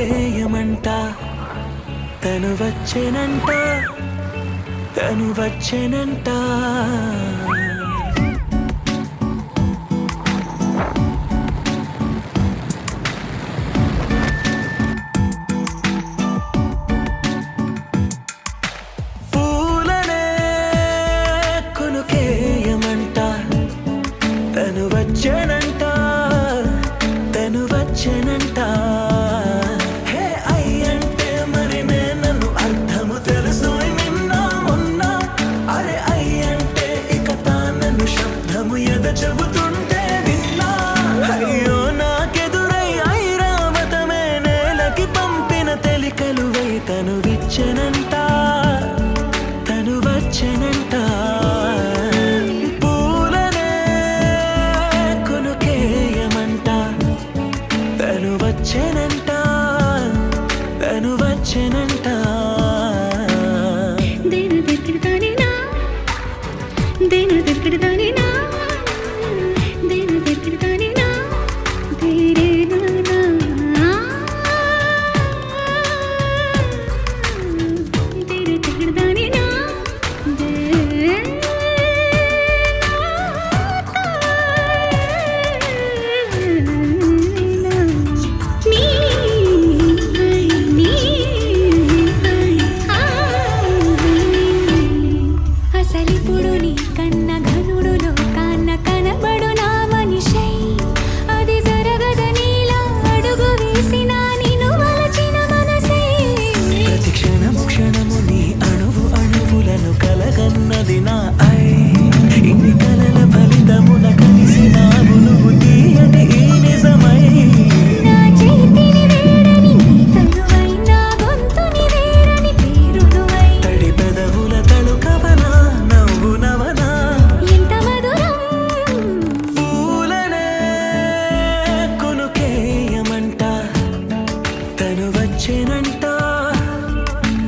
కొనుకేయమంట తను వచ్చేనంట తను వచ్చేనంట పూలనే కొనుకేయమంట తను వచ్చేనంట తను వచ్చేనంట చెబుతుంటే విన్నా అయ్యో నాకెదురై ఐరావతమే నేలకి పంపిన తెలికలువై తను విచ్చెనంట తను వచ్చెనంట పూలనే కొనుకేయమంట తను వచ్చెనంట తను వచ్చెనంట దేని దగ్గర దానినా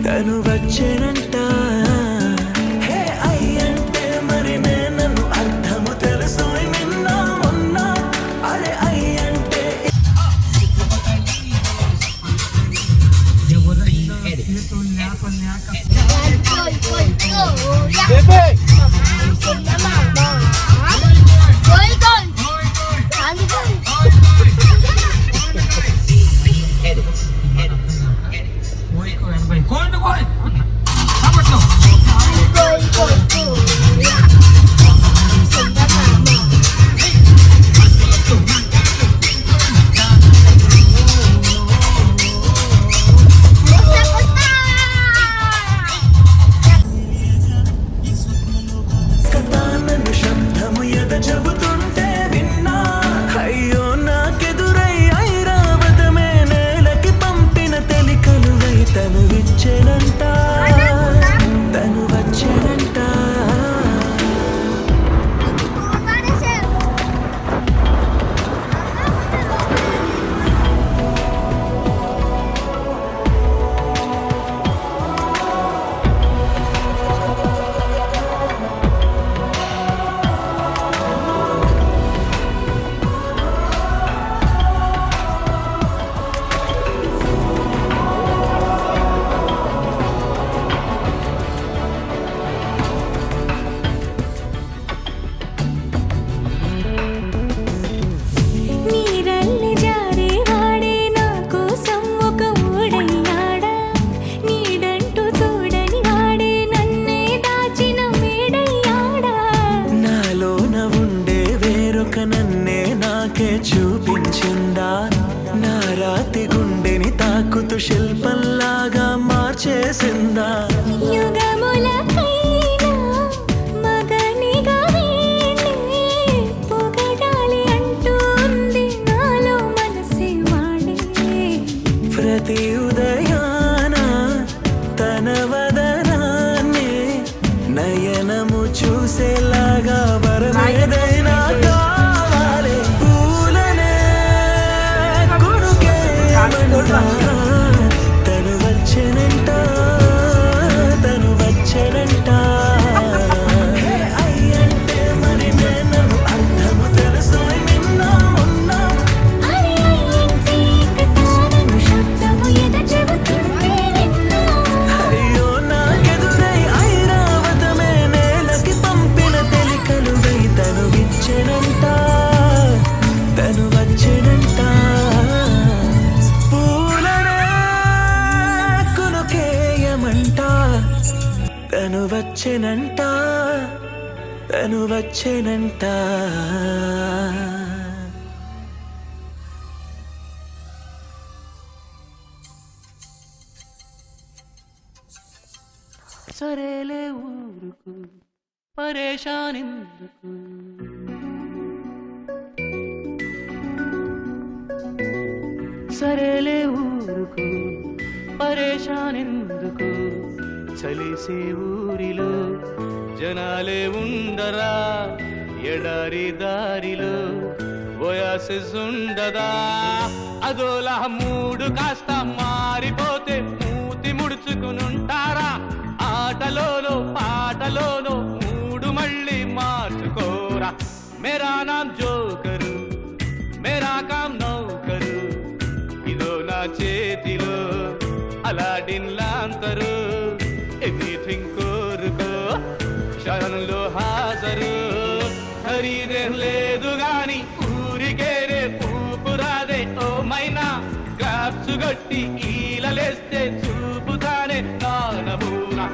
తను వచ్చేనంట హే అయ్యంటే మరి నేను అర్థము తెలుసు నిన్న మొన్న అరే అయ్యంటే చెబుతుంటే విన్నా అయ్యో నాకెదురై ఐరావతమే నేలకి పంపిన తెలికలువై తను విచ్చెనంట తను వచ్చేనంట చూపించిందా నా రాతి గుండెని తాకుతూ శిల్పంలాగా మార్చేసిందా యుగములకైనా మగనిగా వీణే పొగడాలి అంటుంది నాలో మనసే వాడే ప్రతి ఉదయాన తన వదనాన్ని నయనము చూసేలాగా వరమేదైనా తను వచ్చేనంట తను వచ్చేనంట అయ్యంటే మరి నేను అర్థము తెలుసు నిన్న మొన్న అరే అయ్యంటే శబ్దము వచ్చెనంట తను వచ్చెనంట సరేలే ఊరుకు పరేషానెందుకు సరేలే ఊరుకు పరేషానెందుకు చలిసే ఊరిలో జనాలే ఉండరా ఎడారి దారిలో ఓయాసిస్ ఉండదా అదోలా మూడు కాస్త మారిపోతే మూతి ముడుచుకునుంటారా ఆటలోనో పాటలోనో మూడు మళ్ళీ మార్చుకోరా మేరా నామ్ జోకరు మేరా కామ్ నౌకరు ఇదో నా చేతిలో అలాడిన్ లాంతరు ఎనీథింగ్ కోరుకో క్షణంలో హాజరు ఖరీదేం లేదు గాని ఊరికేరే పూపురాదే ఓ మైనా క్లాప్స్ గట్టి ఈలలేస్తే చూపుతానే నానబూనా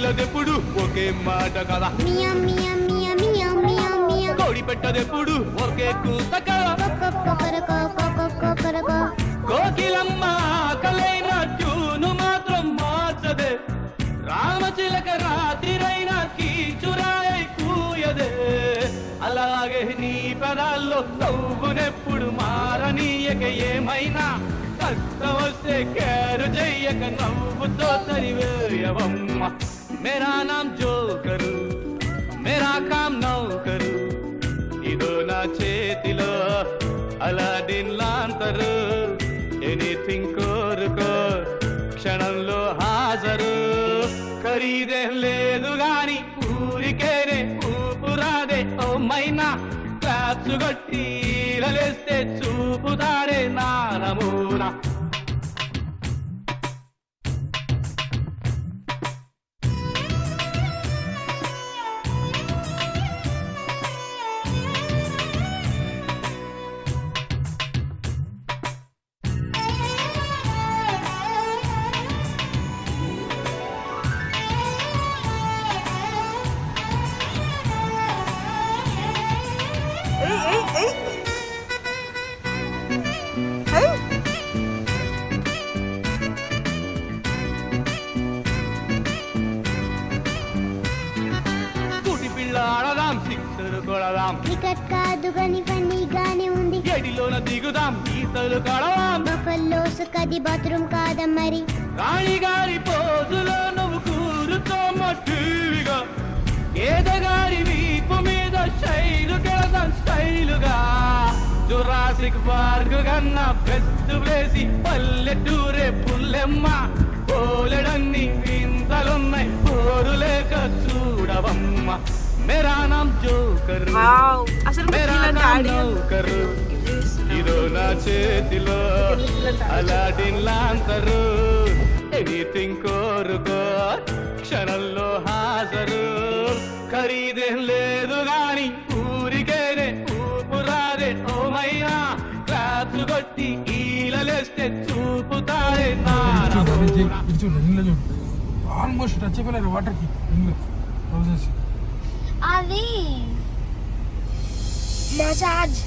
పిల్లదెప్పుడు ఒకే మాట కదా కోడి పెట్టదెప్పుడు ఒకే కూత కదా కోకిలమ్మ ఆకలైన ట్యూను మాత్రం మార్చదే రామచిలక రాత్రిరైనా కీచురాయై కూయదే అలాగే నీ పదాల్లో నవ్వునెప్పుడు మారనీయక ఏమైనా కష్టం వస్తే కేరు చెయ్యక నవ్వుతో సరివేయవమ్మ మేరా నామ్ జోకరు మేరా కామ్ నౌకరు ఇదో నా చేతిలో అలాడిన్ లాంతరు ఎనీథింగ్ కోరుకో క్షణంలో హాజరు ఖరీదేం లేదు గాని ఊరికేనే ఊపురాదే ఓ మైనా క్లాప్స్ కొట్టి లేస్తే చూపుతారే నా నమూనా ఆడదాం సిక్సరు కొడదాం వికెట్ కాదు గని ఫన్నీగానే ఉంది గడిలోన దిగుదాం ఈతలు కడదాం బఫల్లోస్ కది బాత్రూమ్ కాదా మరి రాణిగారి పోజులో నువ్వు కూరుతోమ్మ టీవీగా ఏదగారి వీపు మీద శైలు కెళదాం స్టైలుగా జురాసిక్ పార్క్ కన్నా బెస్ట్ ప్లేసి పల్లెటూరే పుల్లెమ్మ పోలెడన్ని వింతలున్నాయి పోరులేక చూడవమ్మ మేరా నామ్ జోకరు మేరా కామ్ నౌకరు ఇదో నా చేతిలో అలాడిన్ లాంతరు ఎనీథింగ్ కోరుకో క్షణంలో హాజరు ఖరీదేం లేదు గాని ఊరికేనే ఊపురాదే ఓ మైనా క్లాప్స్ కొట్టి ఈలలేస్తే చూపుతారే ఆల్మోస్ట్ టచ్ అయిపోయారు వాటర్కి రోజెస్ అది మసాజ్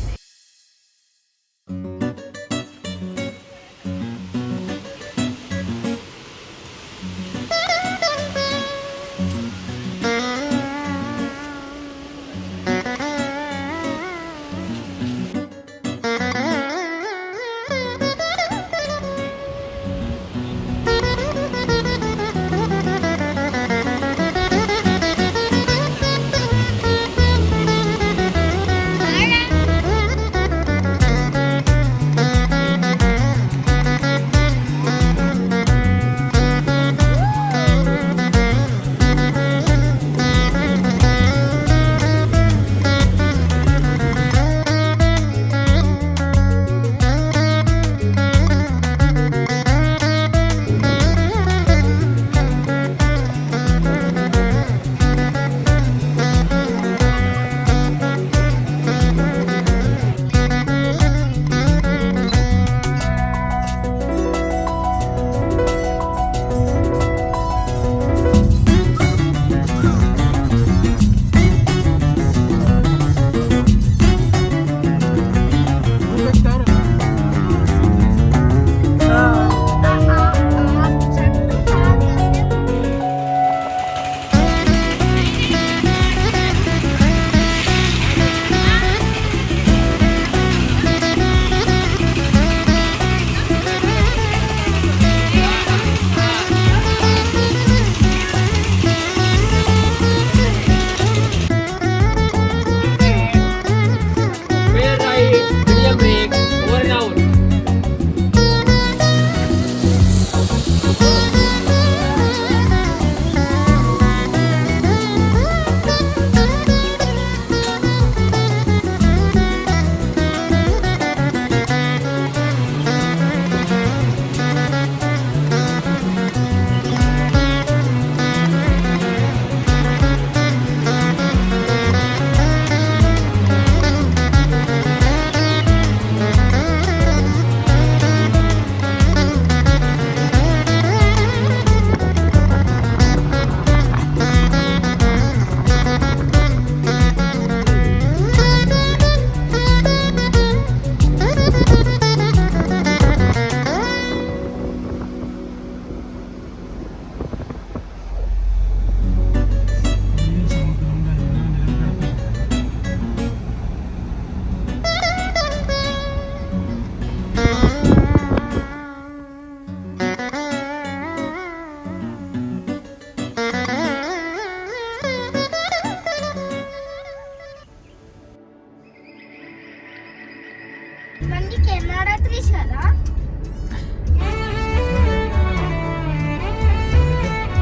మంది కెమెరా తీసారా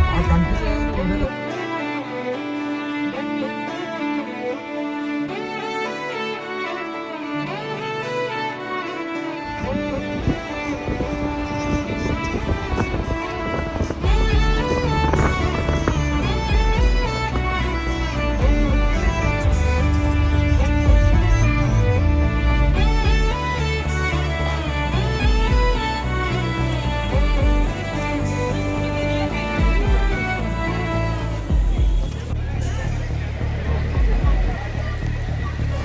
ఆ కంట్రీ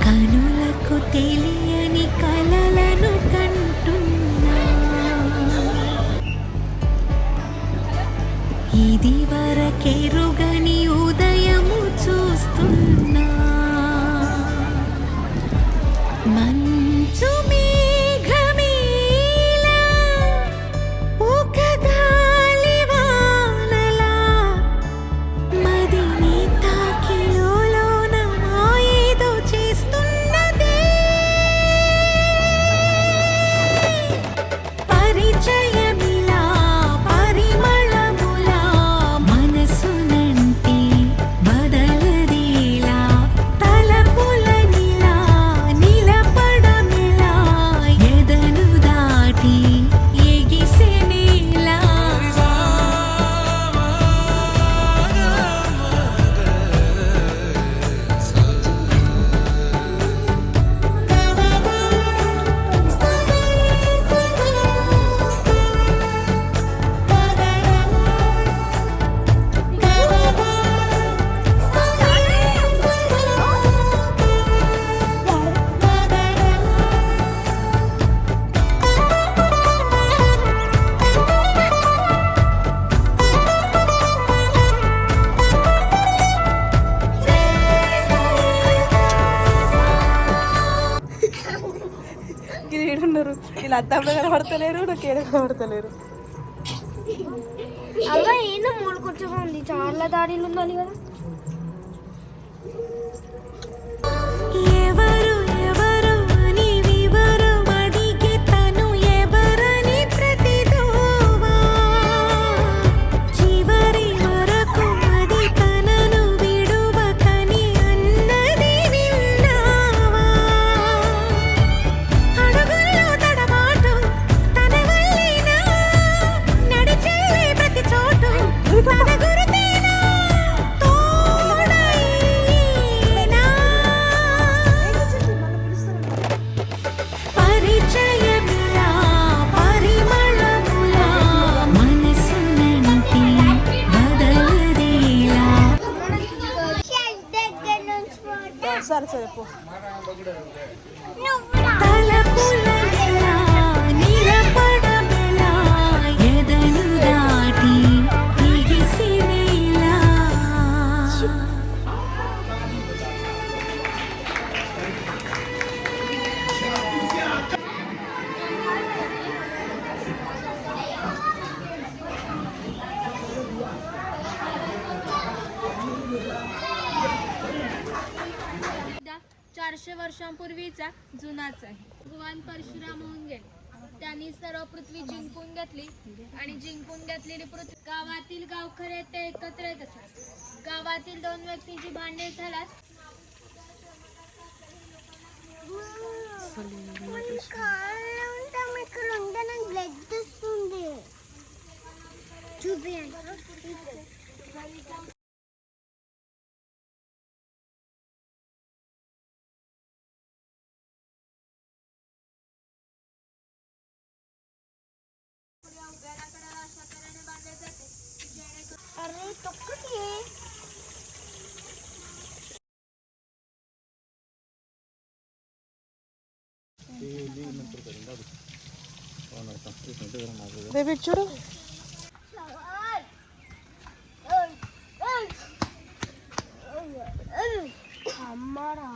కనులకు తెలియని కలలను కంటున్నా ఇది వరకెరుగని ఉదయము చూస్తున్నా మంచు మేఘమేలా ఒక గాలివానలా మదిని తాకిలోన ఏదో చేస్తున్నదే పరిచయమిలా పరిమళములా మనసునంటే బదలదేలా తలపులనిలా నిలపడమిలా ఎదను దాటి ఎగిసెనేలా ఉన్నారు వీళ్ళు అద్దంలో కనబడతలేరు నాకు ఏడ కనబడతలేరు. అలా ఏందో మూడు కూర్చోండి చాలా దారిలు ఉండాలి కదా. ఎవరు ఎవరు అని వివరం అడిగి తను ఎవరని ప్రతిదోవా చివరి వరకు అది తనను విడువకని అన్నది విన్నావా అడుగుల్లో తడబాటు తన వల్లేనా నడిచే ప్రతి చోటు తన గురుతేనా తోడైనా పరిచయమిలా పరిమళములా మనసునంటి బదలదేలా సరే సరే పో. తలపులలా నిలపడమెలా ఎదను దాటి ఎగిసినేలా चारशे वर्षांपूर्वीचा जुनाच आहे. भगवान परशुराम होऊन गेले. त्यांनी सर्व पृथ्वी जिंकून घेतली आणि जिंकून घेतलेली पृथ्वी गावातील गावखरे ते एकत्र येत असतात. गावातील दोन व्यक्तींची भांडणे झाल्यास अरे तो कुठे आहे? బేబీ చూడు हमारा